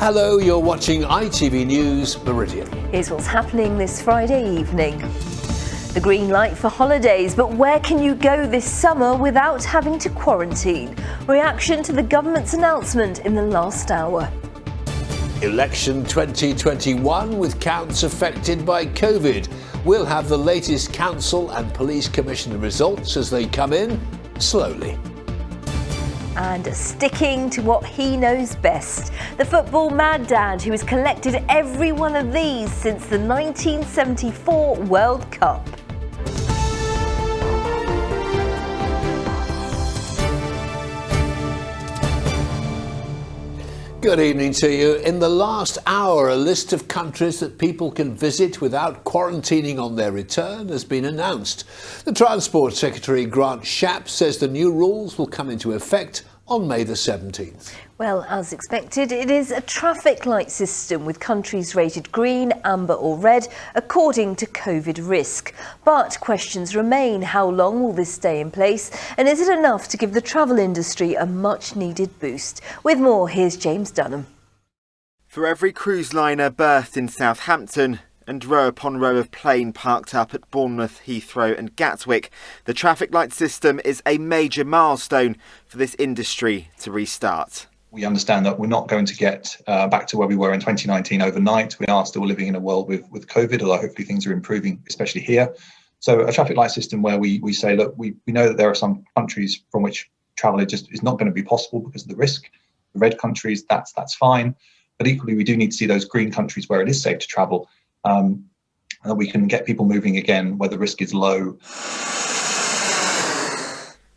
Hello, you're watching ITV News Meridian. Here's what's happening this Friday evening. The green light for holidays, but where can you go this summer without having to quarantine? Reaction to the government's announcement in the last hour. Election 2021 with counts affected by COVID. We'll have the latest council and police commissioner results as they come in slowly. And sticking to what he knows best, the football mad dad who has collected every one of these since the 1974 World Cup. Good evening to you. In the last hour, a list of countries that people can visit without quarantining on their return has been announced. The Transport Secretary Grant Shapps says the new rules will come into effect on May the 17th. Well, as expected, it is a traffic light system with countries rated green, amber or red according to COVID risk. But questions remain. How long will this stay in place? And is it enough to give the travel industry a much needed boost? With more, here's James Dunham. For every cruise liner berthed in Southampton and row upon row of plane parked up at Bournemouth, Heathrow and Gatwick, the traffic light system is a major milestone for this industry to restart. We understand that we're not going to get back to where we were in 2019 overnight. We are still living in a world with COVID, although hopefully things are improving, especially here. So a traffic light system where we say, look, we know that there are some countries from which travel is not going to be possible because of the risk. The red countries, that's fine. But equally, we do need to see those green countries where it is safe to travel, and that we can get people moving again where the risk is low.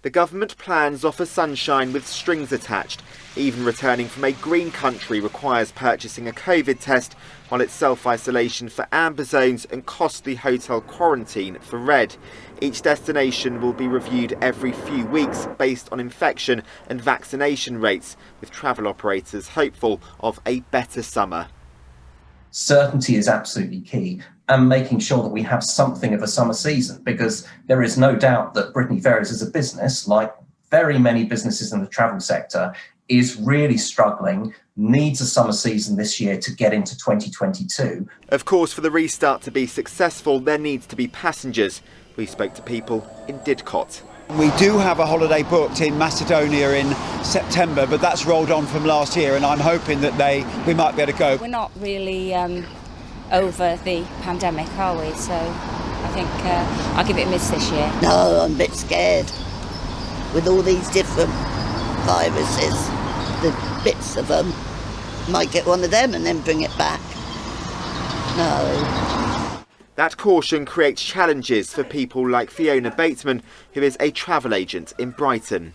The government plans offer sunshine with strings attached. Even returning from a green country requires purchasing a COVID test, while it's self-isolation for amber zones and costly hotel quarantine for red. Each destination will be reviewed every few weeks based on infection and vaccination rates, with travel operators hopeful of a better summer. Certainty is absolutely key, and making sure that we have something of a summer season, because there is no doubt that Brittany Ferries as a business, like very many businesses in the travel sector, is really struggling, needs a summer season this year to get into 2022. Of course, for the restart to be successful, there needs to be passengers. We spoke to people in Didcot. We do have a holiday booked in Macedonia in September, but that's rolled on from last year, and I'm hoping that we might be able to go. We're not really over the pandemic, are we? So I think I'll give it a miss this year. No, I'm a bit scared. With all these different viruses, the bits of them, might get one of them and then bring it back. No. That caution creates challenges for people like Fiona Bateman, who is a travel agent in Brighton.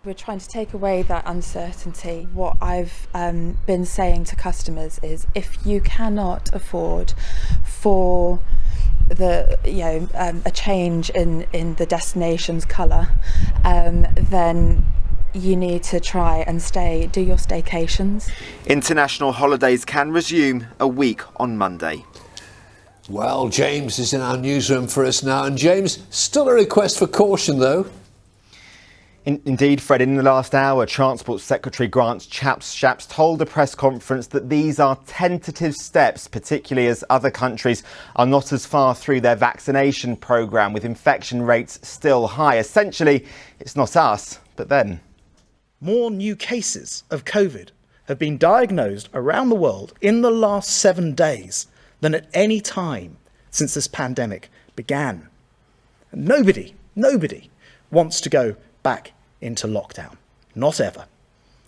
We're trying to take away that uncertainty. What I've been saying to customers is, if you cannot afford for a change in the destination's colour, then you need to try and do your staycations. International holidays can resume a week on Monday. Well, James is in our newsroom for us now. And James, still a request for caution, though. Indeed, Fred, in the last hour, Transport Secretary Grant Shapps told a press conference that these are tentative steps, particularly as other countries are not as far through their vaccination programme, with infection rates still high. Essentially, it's not us, but them. More new cases of COVID have been diagnosed around the world in the last 7 days than at any time since this pandemic began. And nobody wants to go back into lockdown. Not ever.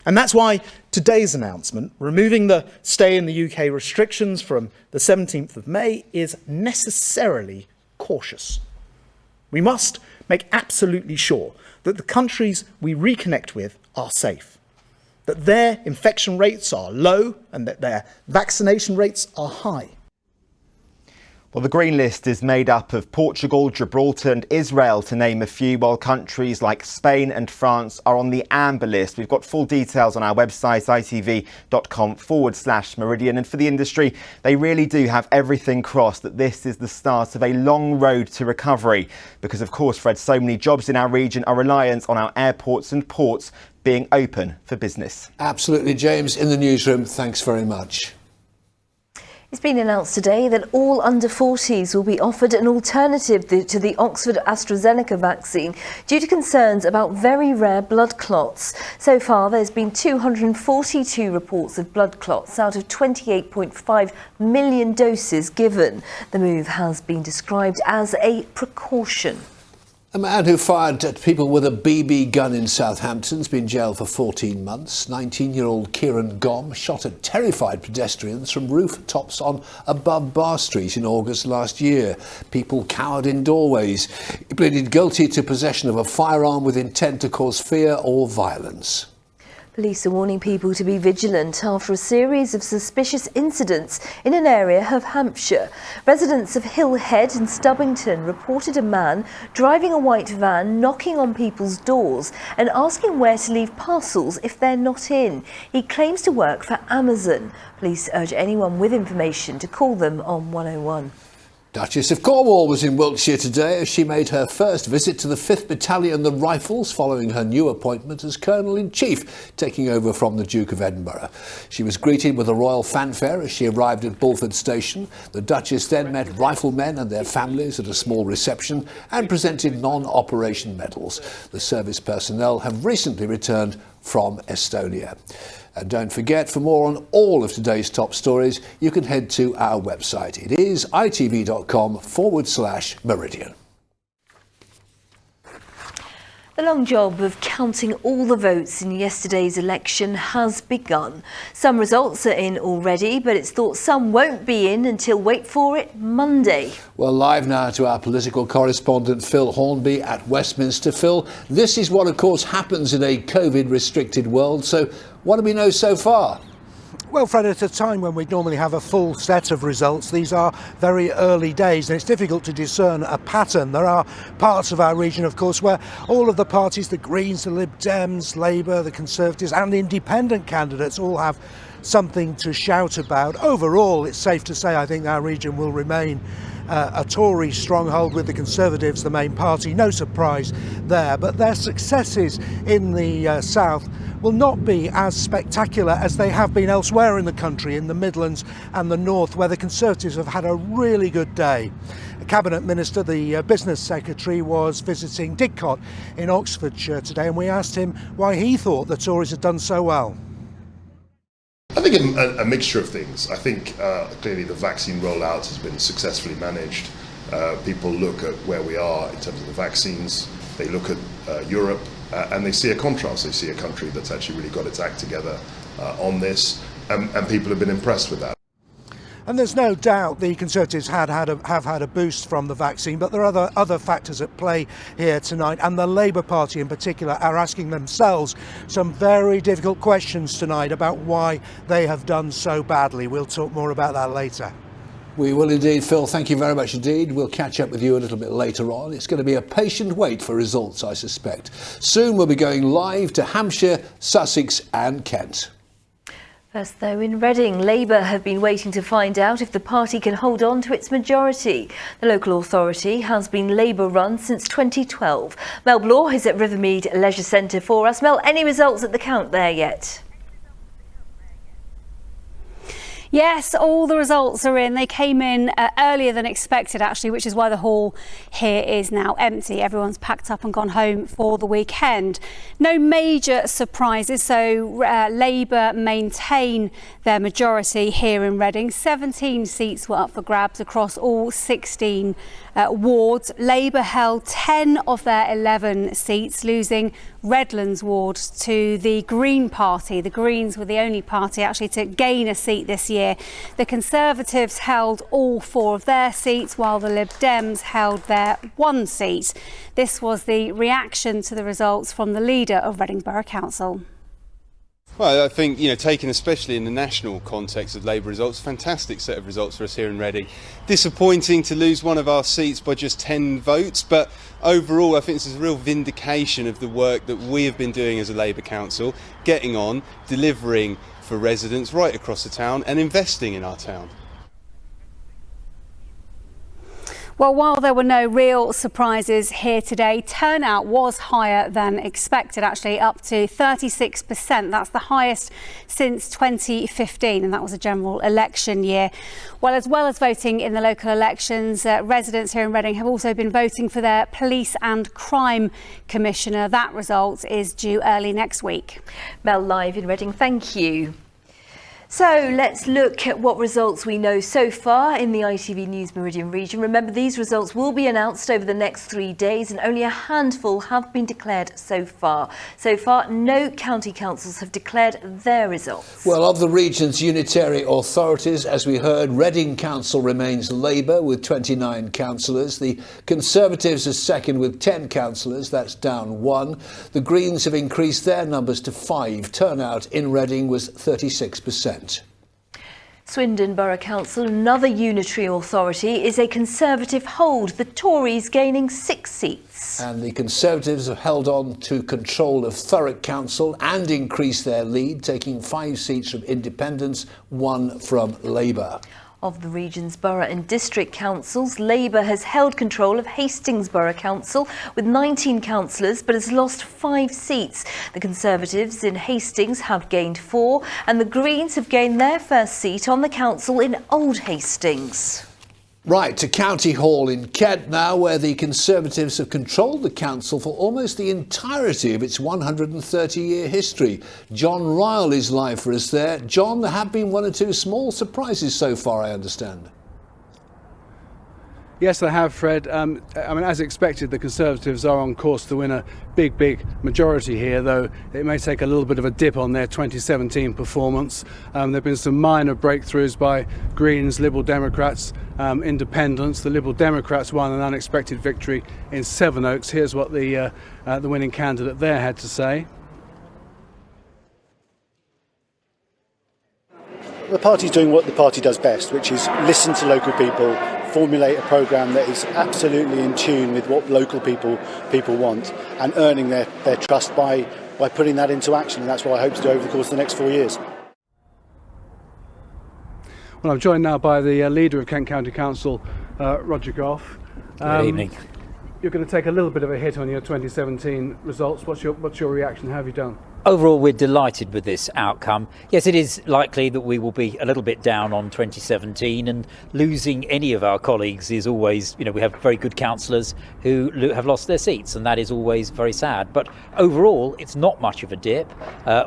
And that's why today's announcement, removing the stay in the UK restrictions from the 17th of May, is necessarily cautious. We must make absolutely sure that the countries we reconnect with are safe, that their infection rates are low and that their vaccination rates are high. Well, the green list is made up of Portugal, Gibraltar and Israel, to name a few, while countries like Spain and France are on the amber list. We've got full details on our website, itv.com/Meridian. And for the industry, they really do have everything crossed that this is the start of a long road to recovery. Because, of course, Fred, so many jobs in our region are reliant on our airports and ports being open for business. Absolutely, James, in the newsroom. Thanks very much. It's been announced today that all under 40s will be offered an alternative to the Oxford AstraZeneca vaccine due to concerns about very rare blood clots. So far, there's been 242 reports of blood clots out of 28.5 million doses given. The move has been described as a precaution. A man who fired at people with a BB gun in Southampton has been jailed for 14 months. 19-year-old Kieran Gom shot at terrified pedestrians from rooftops on Above Bar Street in August last year. People cowered in doorways. He pleaded guilty to possession of a firearm with intent to cause fear or violence. Police are warning people to be vigilant after a series of suspicious incidents in an area of Hampshire. Residents of Hill Head and Stubbington reported a man driving a white van knocking on people's doors and asking where to leave parcels if they're not in. He claims to work for Amazon. Police urge anyone with information to call them on 101. Duchess of Cornwall was in Wiltshire today as she made her first visit to the 5th Battalion, the Rifles, following her new appointment as Colonel-in-Chief, taking over from the Duke of Edinburgh. She was greeted with a royal fanfare as she arrived at Bulford Station. The Duchess then met riflemen and their families at a small reception and presented non-operation medals. The service personnel have recently returned from Estonia. And don't forget, for more on all of today's top stories, you can head to our website. It is itv.com/Meridian. The long job of counting all the votes in yesterday's election has begun. Some results are in already, but it's thought some won't be in until, wait for it, Monday. Well, live now to our political correspondent Phil Hornby at Westminster. Phil, this is what, of course, happens in a COVID-restricted world. So what do we know so far? Well, Fred, at a time when we normally have a full set of results, these are very early days and it's difficult to discern a pattern. There are parts of our region, of course, where all of the parties, the Greens, the Lib Dems, Labour, the Conservatives and the independent candidates all have something to shout about. Overall, it's safe to say I think our region will remain a Tory stronghold with the Conservatives the main party. No surprise there, but their successes in the south will not be as spectacular as they have been elsewhere in the country, in the Midlands and the north, where the Conservatives have had a really good day. A Cabinet Minister, the Business Secretary, was visiting Didcot in Oxfordshire today, and we asked him why he thought the Tories had done so well. I think a mixture of things. I think clearly the vaccine rollout has been successfully managed. People look at where we are in terms of the vaccines, they look at Europe and they see a contrast. They see a country that's actually really got its act together on this, and people have been impressed with that. And there's no doubt the Conservatives have had a boost from the vaccine, but there are other factors at play here tonight, and the Labour Party in particular are asking themselves some very difficult questions tonight about why they have done so badly. We'll talk more about that later. We will indeed, Phil. Thank you very much indeed. We'll catch up with you a little bit later on. It's going to be a patient wait for results, I suspect. Soon we'll be going live to Hampshire, Sussex and Kent. First, though, in Reading, Labour have been waiting to find out if the party can hold on to its majority. The local authority has been Labour-run since 2012. Mel Blaw is at Rivermead Leisure Centre for us. Mel, any results at the count there yet? Yes, all the results are in. They came in earlier than expected, actually, which is why the hall here is now empty. Everyone's packed up and gone home for the weekend. No major surprises, so Labour maintain their majority here in Reading. 17 seats were up for grabs across all 16 wards. Labour held 10 of their 11 seats, losing Redlands ward to the Green Party. The Greens were the only party actually to gain a seat this year. The Conservatives held all 4 of their seats, while the Lib Dems held their 1 seat. This was the reaction to the results from the leader of Reading Borough Council. Well, I think, taken especially in the national context of Labour results, fantastic set of results for us here in Reading. Disappointing to lose one of our seats by just 10 votes, but overall I think this is a real vindication of the work that we have been doing as a Labour council, getting on, delivering for residents right across the town and investing in our town. Well, while there were no real surprises here today, turnout was higher than expected, actually up to 36%. That's the highest since 2015, and that was a general election year. Well as voting in the local elections, residents here in Reading have also been voting for their police and crime commissioner. That result is due early next week. Mel, live in Reading, thank you. So let's look at what results we know so far in the ITV News Meridian region. Remember, these results will be announced over the next 3 days and only a handful have been declared so far. So far, no county councils have declared their results. Well, of the region's unitary authorities, as we heard, Reading Council remains Labour with 29 councillors. The Conservatives are second with 10 councillors. That's down 1. The Greens have increased their numbers to 5. Turnout in Reading was 36%. Swindon Borough Council, another unitary authority, is a Conservative hold, the Tories gaining 6 seats. And the Conservatives have held on to control of Thurrock Council and increased their lead, taking 5 seats from Independents, 1 from Labour. Of the region's borough and district councils, Labour has held control of Hastings Borough Council with 19 councillors but has lost 5 seats. The Conservatives in Hastings have gained 4 and the Greens have gained their first seat on the council in Old Hastings. Right, to County Hall in Kent now, where the Conservatives have controlled the council for almost the entirety of its 130-year history. John Ryle is live for us there. John, there have been 1 or 2 small surprises so far, I understand. Yes, they have, Fred. As expected, the Conservatives are on course to win a big majority here, though it may take a little bit of a dip on their 2017 performance. There have been some minor breakthroughs by Greens, Liberal Democrats, Independents. The Liberal Democrats won an unexpected victory in Sevenoaks. Here's what the winning candidate there had to say. The party's doing what the party does best, which is listen to local people, formulate a programme that is absolutely in tune with what local people want, and earning their trust by putting that into action. And that's what I hope to do over the course of the next 4 years. Well, I'm joined now by the leader of Kent County Council, Roger Goff. Good evening. You're going to take a little bit of a hit on your 2017 results. What's your reaction? How have you done? Overall, we're delighted with this outcome. Yes, it is likely that we will be a little bit down on 2017, and losing any of our colleagues is always, we have very good councillors who have lost their seats, and that is always very sad. But overall, it's not much of a dip.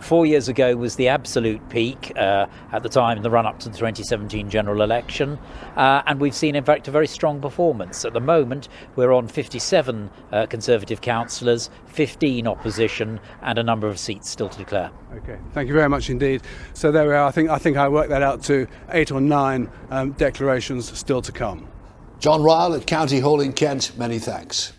4 years ago was the absolute peak at the time in the run-up to the 2017 general election, and we've seen, in fact, a very strong performance. At the moment, we're on 57 Conservative councillors, 15 opposition, and a number of seats still to declare. Okay, thank you very much indeed. So there we are. I think I worked that out to 8 or 9 declarations still to come. John Ryle at County Hall in Kent, many thanks.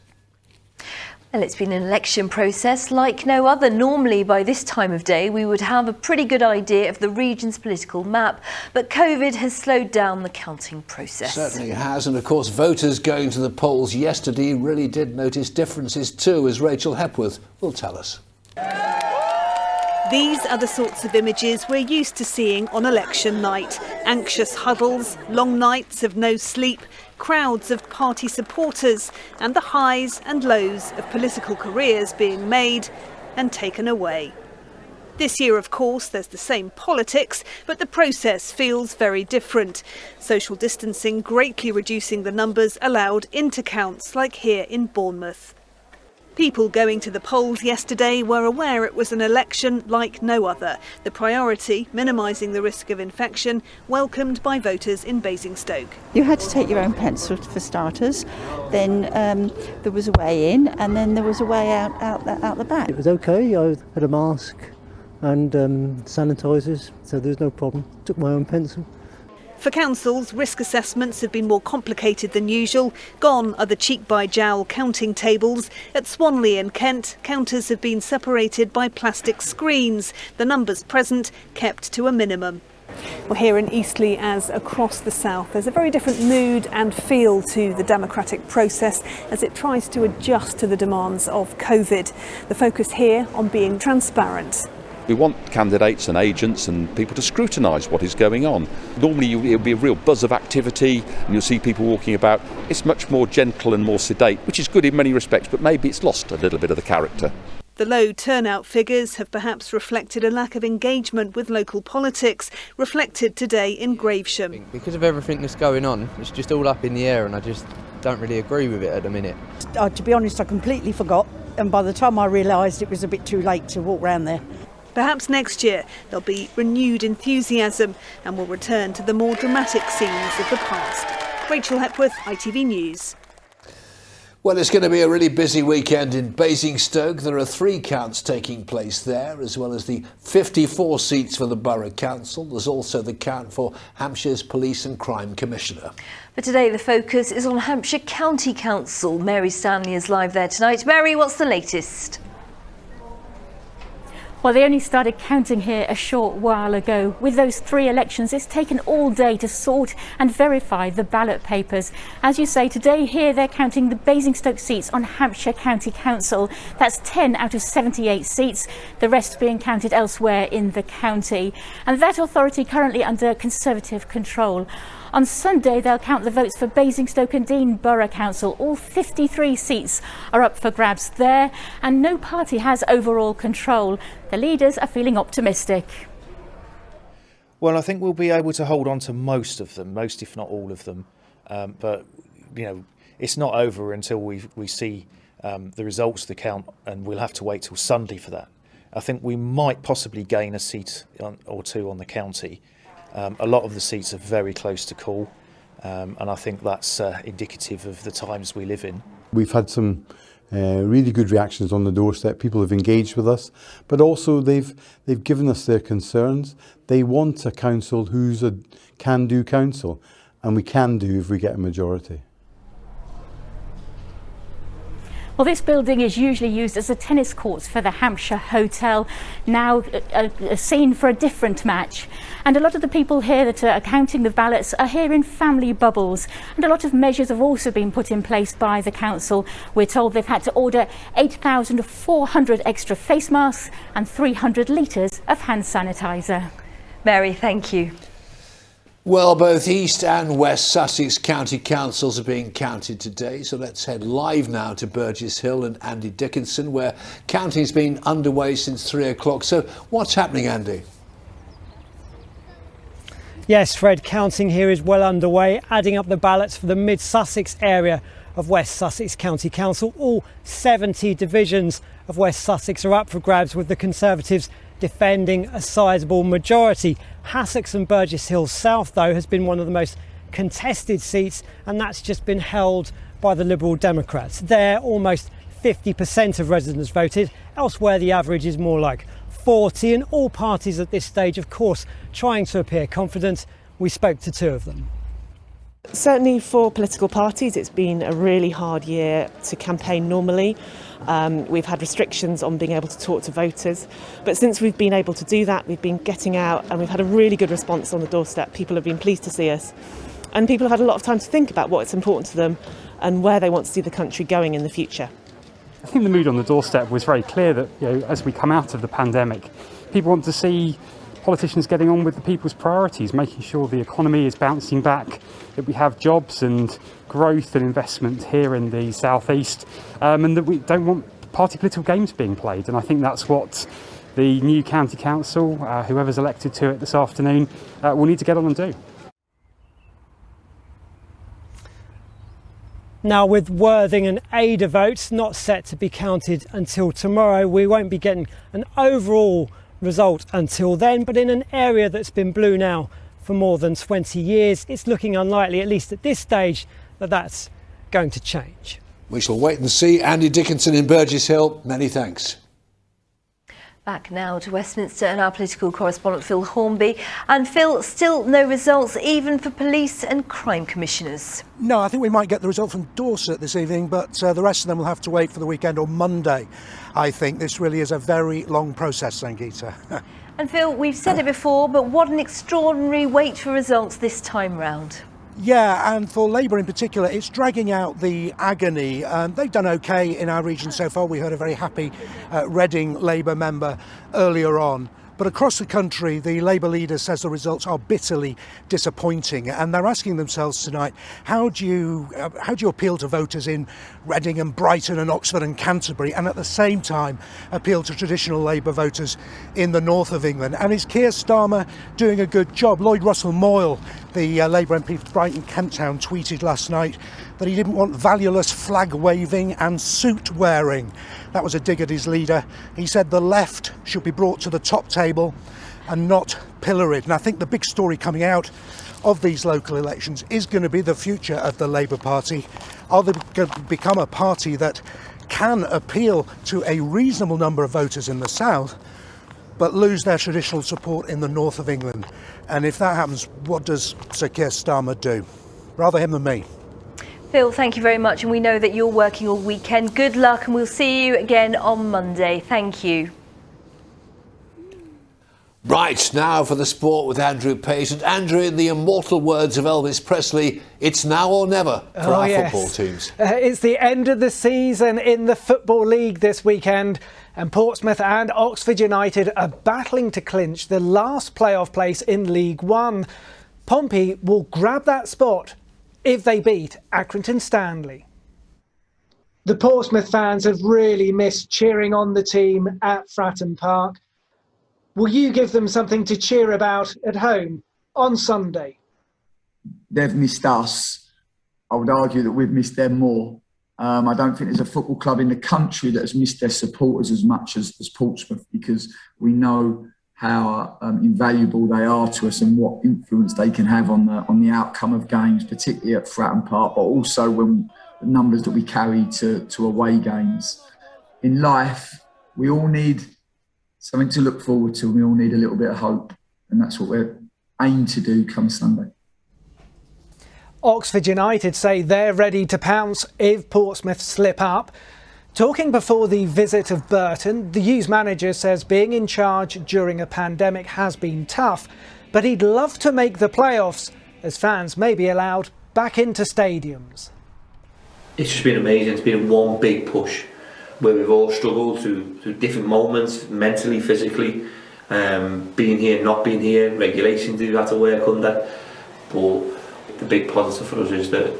Well, it's been an election process like no other. Normally, by this time of day, we would have a pretty good idea of the region's political map, but COVID has slowed down the counting process. Certainly has, and of course, voters going to the polls yesterday really did notice differences too, as Rachel Hepworth will tell us. These are the sorts of images we're used to seeing on election night. Anxious huddles, long nights of no sleep, crowds of party supporters, and the highs and lows of political careers being made and taken away. This year, of course, there's the same politics, but the process feels very different. Social distancing greatly reducing the numbers allowed into counts, like here in Bournemouth. People going to the polls yesterday were aware it was an election like no other. The priority, minimising the risk of infection, welcomed by voters in Basingstoke. You had to take your own pencil for starters, then there was a way in, and then there was a way out the back. It was okay. I had a mask and sanitisers, so there was no problem. Took my own pencil. For councils, risk assessments have been more complicated than usual. Gone are the cheek-by-jowl counting tables. At Swanley in Kent, counters have been separated by plastic screens. The numbers present kept to a minimum. Well, here in Eastleigh, as across the south, there's a very different mood and feel to the democratic process as it tries to adjust to the demands of COVID. The focus here on being transparent. We want candidates and agents and people to scrutinise what is going on. Normally it'll be a real buzz of activity and you'll see people walking about. It's much more gentle and more sedate, which is good in many respects, but maybe it's lost a little bit of the character. The low turnout figures have perhaps reflected a lack of engagement with local politics, reflected today in Gravesham. Because of everything that's going on, it's just all up in the air and I just don't really agree with it at the minute. To be honest, I completely forgot, and by the time I realised it was a bit too late to walk round there. Perhaps next year there'll be renewed enthusiasm and we'll return to the more dramatic scenes of the past. Rachel Hepworth, ITV News. Well, it's going to be a really busy weekend in Basingstoke. There are 3 counts taking place there, as well as the 54 seats for the Borough Council. There's also the count for Hampshire's Police and Crime Commissioner. But today the focus is on Hampshire County Council. Mary Stanley is live there tonight. Mary, what's the latest? Well, they only started counting here a short while ago. With those 3 elections, it's taken all day to sort and verify the ballot papers. As you say, today here they're counting the Basingstoke seats on Hampshire County Council. That's 10 out of 78 seats, the rest being counted elsewhere in the county. And that authority currently under Conservative control. On Sunday, they'll count the votes for Basingstoke and Dean Borough Council. All 53 seats are up for grabs there, and no party has overall control. The leaders are feeling optimistic. Well, I think we'll be able to hold on to most of them, most if not all of them. But, you know, it's not over until we see the results of the count, and we'll have to wait till Sunday for that. I think we might possibly gain a seat or 2 on the county. A lot of the seats are very close to call, and I think that's indicative of the times we live in. We've had some really good reactions on the doorstep. People have engaged with us, but also they've given us their concerns. They want a council who's a can-do council, and we can do if we get a majority. Well, this building is usually used as the tennis courts for the Hampshire Hotel, now a scene for a different match. And a lot of the people here that are counting the ballots are here in family bubbles. And a lot of measures have also been put in place by the council. We're told they've had to order 8,400 extra face masks and 300 litres of hand sanitizer. Mary, thank you. Well, both East and West Sussex County Councils are being counted today, so let's head live now to Burgess Hill and Andy Dickinson, where counting's been underway since 3 o'clock. So what's happening, Andy? Yes, Fred, counting here is well underway, adding up the ballots for the Mid-Sussex area of West Sussex County Council. All 70 divisions of West Sussex are up for grabs, with the Conservatives defending a sizable majority. Hassocks and Burgess Hill South, though, has been one of the most contested seats, and that's just been held by the Liberal Democrats. There, almost 50% of residents voted. Elsewhere, the average is more like 40, and all parties at this stage, of course, trying to appear confident. We spoke to 2 of them. Certainly for political parties, it's been a really hard year to campaign normally. We've had restrictions on being able to talk to voters, but since we've been able to do that, we've been getting out and we've had a really good response on the doorstep. People have been pleased to see us, and people have had a lot of time to think about what's important to them and where they want to see the country going in the future. I think the mood on the doorstep was very clear that, you know, as we come out of the pandemic, people want to see politicians getting on with the people's priorities, making sure the economy is bouncing back, that we have jobs and growth and investment here in the southeast, and that we don't want party political games being played. And I think that's what the new county council, whoever's elected to it this afternoon, will need to get on and do. Now, with Worthing and Ada votes not set to be counted until tomorrow, we won't be getting an overall result until then, but in an area that's been blue now for more than 20 years, it's looking unlikely, at least at this stage, that that's going to change. We shall wait and see. Andy Dickinson in Burgess Hill, many thanks. Back now to Westminster and our political correspondent Phil Hornby. And Phil, still no results even for police and crime commissioners. No, I think we might get the result from Dorset this evening, but the rest of them will have to wait for the weekend or Monday. I think this really is a very long process, Sangeeta. And Phil, we've said it before, but what an extraordinary wait for results this time round. Yeah, and for Labour in particular, it's dragging out the agony. They've done okay in our region so far. We heard a very happy Reading Labour member earlier on. But across the country, the Labour leader says the results are bitterly disappointing, and they're asking themselves tonight, how do you appeal to voters in Reading and Brighton and Oxford and Canterbury, and at the same time appeal to traditional Labour voters in the north of England? And is Keir Starmer doing a good job? Lloyd Russell Moyle, the Labour MP for Brighton Kent Town, tweeted last night that he didn't want valueless flag waving and suit wearing. That was a dig at his leader. He said the left should be brought to the top table and not pilloried. And I think the big story coming out of these local elections is going to be the future of the Labour Party. Are they going to become a party that can appeal to a reasonable number of voters in the south, but lose their traditional support in the north of England? And if that happens, what does Sir Keir Starmer do? Rather him than me. Phil, thank you very much, and we know that you're working all weekend. Good luck, and we'll see you again on Monday. Thank you. Right, now for the sport with Andrew Page. And Andrew, in the immortal words of Elvis Presley, it's now or never for our football teams. It's the end of the season in the Football League this weekend, and Portsmouth and Oxford United are battling to clinch the last playoff place in League One. Pompey will grab that spot if they beat Accrington Stanley. The Portsmouth fans have really missed cheering on the team at Fratton Park. Will you give them something to cheer about at home on Sunday? They've missed us. I would argue that we've missed them more. I don't think there's a football club in the country that has missed their supporters as much as Portsmouth, because we know how invaluable they are to us and what influence they can have on the outcome of games, particularly at Fratton Park, but also when the numbers that we carry to away games. In life, we all need something to look forward to. We all need a little bit of hope, and that's what we're aimed to do come Sunday. Oxford United say they're ready to pounce if Portsmouth slip up. Talking before the visit of Burton, the U's manager says being in charge during a pandemic has been tough, but he'd love to make the playoffs as fans may be allowed back into stadiums. It's just been amazing. It's been one big push where we've all struggled through different moments, mentally, physically, being here, not being here, regulations we've had to work under. But the big positive for us is that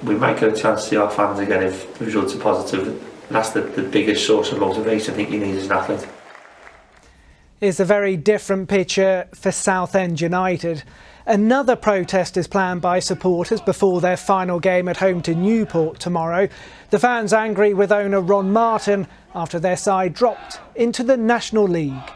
we might get a chance to see our fans again if the results are positive. That's the biggest source of motivation I think you need as an athlete. It's a very different picture for Southend United. Another protest is planned by supporters before their final game at home to Newport tomorrow. The fans angry with owner Ron Martin after their side dropped into the National League.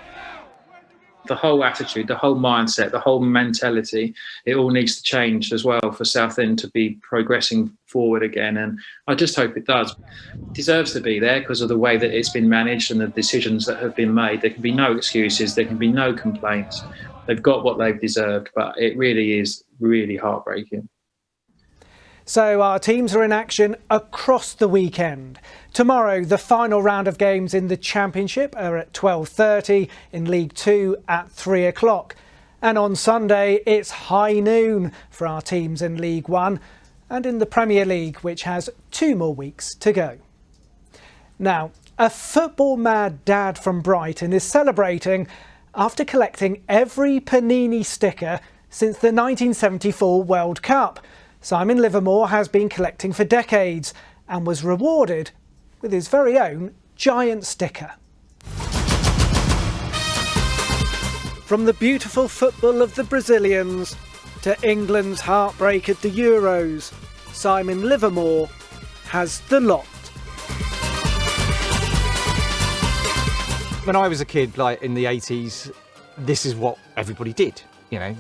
The whole attitude, the whole mindset, the whole mentality, it all needs to change as well for Southend to be progressing forward again. And I just hope it does. It deserves to be there because of the way that it's been managed and the decisions that have been made. There can be no excuses. There can be no complaints. They've got what they've deserved, but it really is really heartbreaking. So our teams are in action across the weekend. Tomorrow, the final round of games in the Championship are at 12:30, in League 2 at 3 o'clock. And on Sunday, it's high noon for our teams in League 1 and in the Premier League, which has 2 more weeks to go. Now, a football-mad dad from Brighton is celebrating after collecting every Panini sticker since the 1974 World Cup. Simon Livermore has been collecting for decades and was rewarded with his very own giant sticker. From the beautiful football of the Brazilians to England's heartbreak at the Euros, Simon Livermore has the lot. When I was a kid, like in the 80s, this is what everybody did, you know.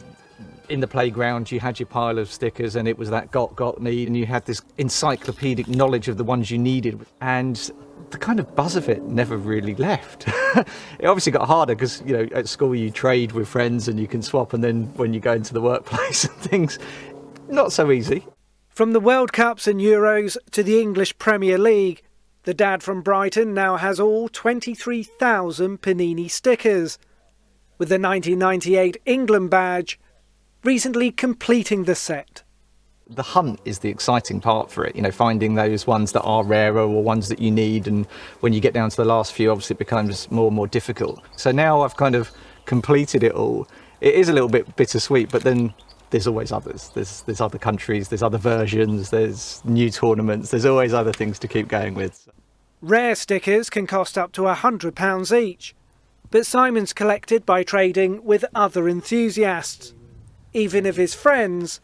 In the playground, you had your pile of stickers and it was that got need, and you had this encyclopedic knowledge of the ones you needed. And the kind of buzz of it never really left. It obviously got harder because, you know, at school you trade with friends and you can swap, and then when you go into the workplace and things, not so easy. From the World Cups and Euros to the English Premier League, the dad from Brighton now has all 23,000 Panini stickers, with the 1998 England badge recently completing the set. The hunt is the exciting part for it, finding those ones that are rarer or ones that you need, and when you get down to the last few, obviously it becomes more and more difficult. So now I've kind of completed it all. It is a little bit bittersweet, but then there's always others. There's other countries, there's other versions, there's new tournaments, there's always other things to keep going with. Rare stickers can cost up to £100 each, but Simon's collected by trading with other enthusiasts, even if his friends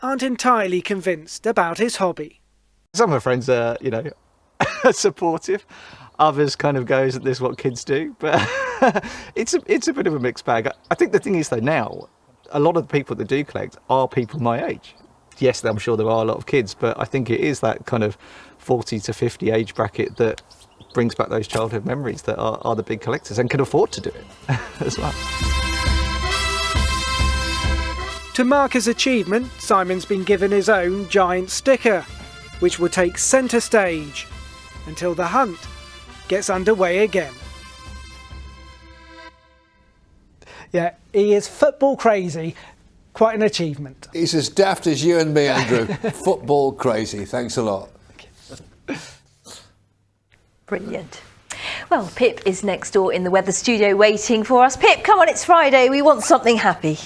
aren't entirely convinced about his hobby. Some of my friends are, supportive. Others kind of goes, this is what kids do. But it's a bit of a mixed bag. I think the thing is, though, now, a lot of the people that do collect are people my age. Yes, I'm sure there are a lot of kids, but I think it is that kind of 40 to 50 age bracket that brings back those childhood memories that are the big collectors and can afford to do it as well. To mark his achievement, Simon's been given his own giant sticker, which will take centre stage until the hunt gets underway again. Yeah, he is football crazy. Quite an achievement. He's as daft as you and me, Andrew. Football crazy. Thanks a lot. Brilliant. Well, Pip is next door in the weather studio waiting for us. Pip, come on, it's Friday. We want something happy.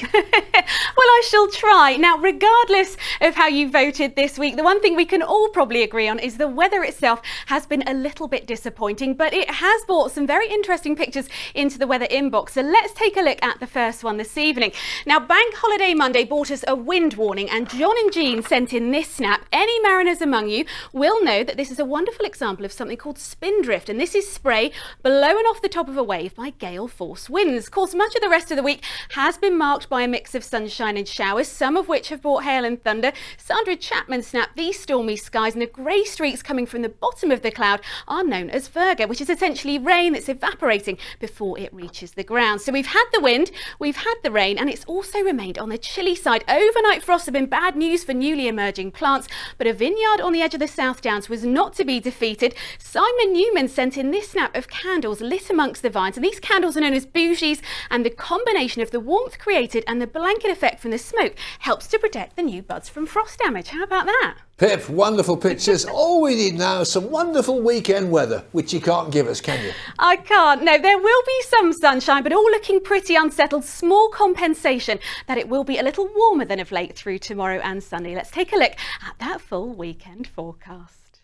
Well, I shall try. Now, regardless of how you voted this week, the one thing we can all probably agree on is the weather itself has been a little bit disappointing, but it has brought some very interesting pictures into the weather inbox. So let's take a look at the first one this evening. Now, Bank Holiday Monday brought us a wind warning, and John and Jean sent in this snap. Any mariners among you will know that this is a wonderful example of something called spindrift, and this is spray blown off the top of a wave by gale force winds. Of course, much of the rest of the week has been marked by a mix of sunshine and showers, some of which have brought hail and thunder. Sandra Chapman snapped these stormy skies, and the grey streaks coming from the bottom of the cloud are known as virga, which is essentially rain that's evaporating before it reaches the ground. So we've had the wind, we've had the rain, and it's also remained on the chilly side. Overnight frosts have been bad news for newly emerging plants, but a vineyard on the edge of the South Downs was not to be defeated. Simon Newman sent in this snap of candles lit amongst the vines, and these candles are known as bougies, and the combination of the warmth created and the blanket effect from the smoke helps to protect the new buds from frost damage. How about that? Pip, wonderful pictures. All we need now is some wonderful weekend weather, which you can't give us, can you? I can't. No, there will be some sunshine, but all looking pretty unsettled. Small compensation that it will be a little warmer than of late through tomorrow and Sunday. Let's take a look at that full weekend forecast.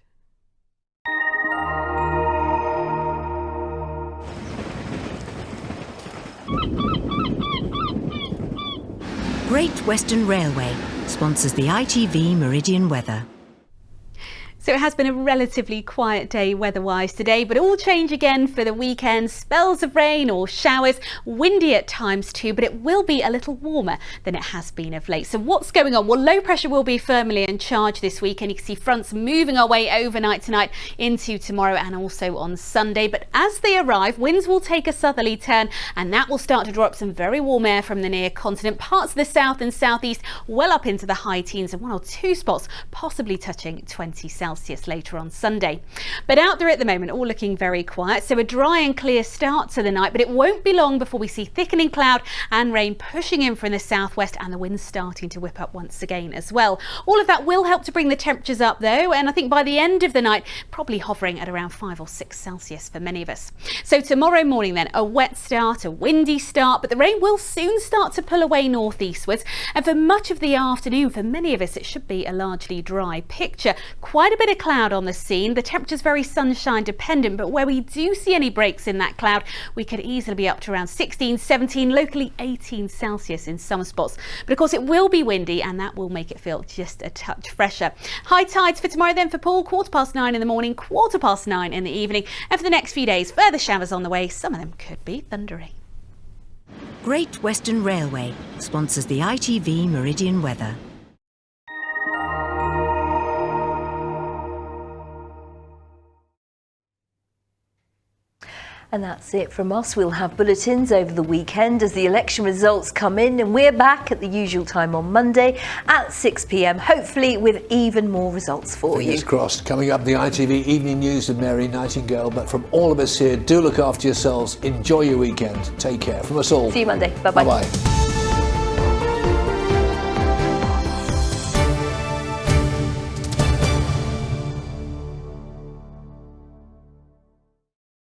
Great Western Railway sponsors the ITV Meridian weather. So it has been a relatively quiet day weather-wise today, but it will change again for the weekend. Spells of rain or showers, windy at times too, but it will be a little warmer than it has been of late. So what's going on? Well, low pressure will be firmly in charge this week, and you can see fronts moving our way overnight tonight into tomorrow and also on Sunday. But as they arrive, winds will take a southerly turn, and that will start to draw up some very warm air from the near continent. Parts of the south and southeast well up into the high teens, and one or two spots possibly touching 20 Celsius later on Sunday. But out there at the moment, all looking very quiet. So a dry and clear start to the night, but it won't be long before we see thickening cloud and rain pushing in from the southwest, and the winds starting to whip up once again as well. All of that will help to bring the temperatures up though, and I think by the end of the night, probably hovering at around 5 or 6 Celsius for many of us. So tomorrow morning then, a wet start, a windy start, but the rain will soon start to pull away northeastwards, and for much of the afternoon, for many of us, it should be a largely dry picture. Quite a bit of cloud on the scene. The temperature's very sunshine dependent, but where we do see any breaks in that cloud, we could easily be up to around 16, 17, locally 18 Celsius in some spots. But of course it will be windy, and that will make it feel just a touch fresher. High tides for tomorrow then for Poole, 9:15 in the morning, 9:15 in the evening, and for the next few days, further showers on the way. Some of them could be thundery. Great Western Railway sponsors the ITV Meridian weather. And that's it from us. We'll have bulletins over the weekend as the election results come in, and we're back at the usual time on Monday at 6 p.m, hopefully with even more results for you. Fingers crossed. Coming up, the ITV Evening News with Mary Nightingale. But from all of us here, do look after yourselves. Enjoy your weekend. Take care. From us all. See you Monday. Bye-bye. Bye-bye.